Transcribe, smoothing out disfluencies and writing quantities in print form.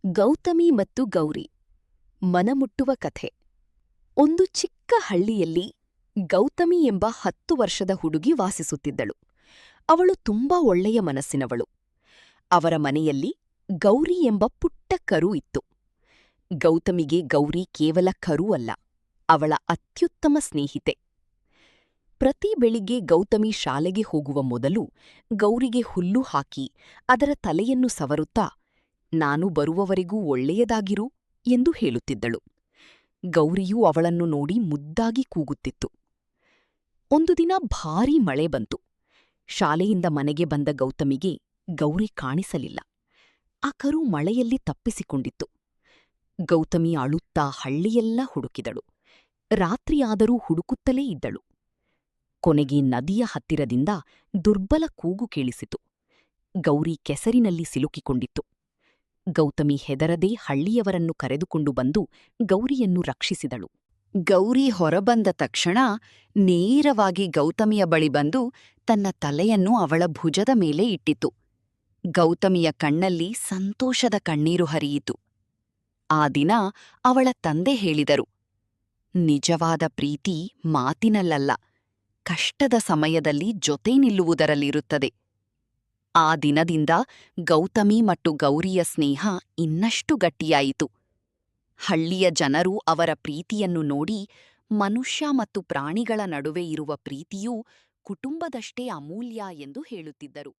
ಗೌತಮಿ ಮತ್ತು ಗೌರಿ ಮನಮುಟ್ಟುವ ಕಥೆ. ಒಂದು ಚಿಕ್ಕ ಹಳ್ಳಿಯಲ್ಲಿ ಗೌತಮಿ ಎಂಬ 10 ವರ್ಷದ ಹುಡುಗಿ ವಾಸಿಸುತ್ತಿದ್ದಳು. ಅವಳು ತುಂಬಾ ಒಳ್ಳೆಯ ಮನಸ್ಸಿನವಳು. ಅವರ ಮನೆಯಲ್ಲಿ ಗೌರಿ ಎಂಬ ಪುಟ್ಟ ಕರು ಇತ್ತು. ಗೌತಮಿಗೆ ಗೌರಿ ಕೇವಲ ಕರು ಅಲ್ಲ, ಅವಳ ಅತ್ಯುತ್ತಮ ಸ್ನೇಹಿತೆ. ಪ್ರತಿ ಬೆಳಿಗ್ಗೆ ಗೌತಮಿ ಶಾಲೆಗೆ ಹೋಗುವ ಮೊದಲು ಗೌರಿಗೆ ಹುಲ್ಲು ಹಾಕಿ ಅದರ ತಲೆಯನ್ನು ಸವರುತ್ತಾ, ನಾನು ಬರುವವರೆಗೂ ಒಳ್ಳೆಯದಾಗಿರು ಎಂದು ಹೇಳುತ್ತಿದ್ದಳು. ಗೌರಿಯೂ ಅವಳನ್ನು ನೋಡಿ ಮುದ್ದಾಗಿ ಕೂಗುತ್ತಿತ್ತು. ಒಂದು ದಿನ ಭಾರೀ ಮಳೆ ಬಂತು. ಶಾಲೆಯಿಂದ ಮನೆಗೆ ಬಂದ ಗೌತಮಿಗೆ ಗೌರಿ ಕಾಣಿಸಲಿಲ್ಲ. ಆ ಕರು ಮಳೆಯಲ್ಲಿ ತಪ್ಪಿಸಿಕೊಂಡಿತ್ತು. ಗೌತಮಿ ಅಳುತ್ತಾ ಹಳ್ಳಿಯೆಲ್ಲ ಹುಡುಕಿದಳು. ರಾತ್ರಿಯಾದರೂ ಹುಡುಕುತ್ತಲೇ ಇದ್ದಳು. ಕೊನೆಗೆ ನದಿಯ ಹತ್ತಿರದಿಂದ ದುರ್ಬಲ ಕೂಗು ಕೇಳಿಸಿತು. ಗೌರಿ ಕೆಸರಿನಲ್ಲಿ ಸಿಲುಕಿಕೊಂಡಿತ್ತು. ಗೌತಮಿ ಹೆದರದೆ ಹಳ್ಳಿಯವರನ್ನು ಕರೆದುಕೊಂಡು ಬಂದು ಗೌರಿಯನ್ನು ರಕ್ಷಿಸಿದಳು. ಗೌರಿ ಹೊರಬಂದ ತಕ್ಷಣ ನೇರವಾಗಿ ಗೌತಮಿಯ ಬಳಿ ಬಂದು ತನ್ನ ತಲೆಯನ್ನು ಅವಳ ಭುಜದ ಮೇಲೆ ಇಟ್ಟಿತು. ಗೌತಮಿಯ ಕಣ್ಣಲ್ಲಿ ಸಂತೋಷದ ಕಣ್ಣೀರು ಹರಿಯಿತು. ಆ ದಿನ ಅವಳ ತಂದೆ ಹೇಳಿದರು, ನಿಜವಾದ ಪ್ರೀತಿ ಮಾತಿನಲ್ಲಲ್ಲ, ಕಷ್ಟದ ಸಮಯದಲ್ಲಿ ಜೊತೆ ನಿಲ್ಲುವುದರಲ್ಲಿರುತ್ತದೆ. ಆ ದಿನದಿಂದ ಗೌತಮಿ ಮತ್ತು ಗೌರಿಯ ಸ್ನೇಹ ಇನ್ನಷ್ಟು ಗಟ್ಟಿಯಾಯಿತು. ಹಳ್ಳಿಯ ಜನರು ಅವರ ಪ್ರೀತಿಯನ್ನು ನೋಡಿ, ಮನುಷ್ಯ ಮತ್ತು ಪ್ರಾಣಿಗಳ ನಡುವೆ ಇರುವ ಪ್ರೀತಿಯೂ ಕುಟುಂಬದಷ್ಟೇ ಅಮೂಲ್ಯ ಎಂದು ಹೇಳುತ್ತಿದ್ದರು.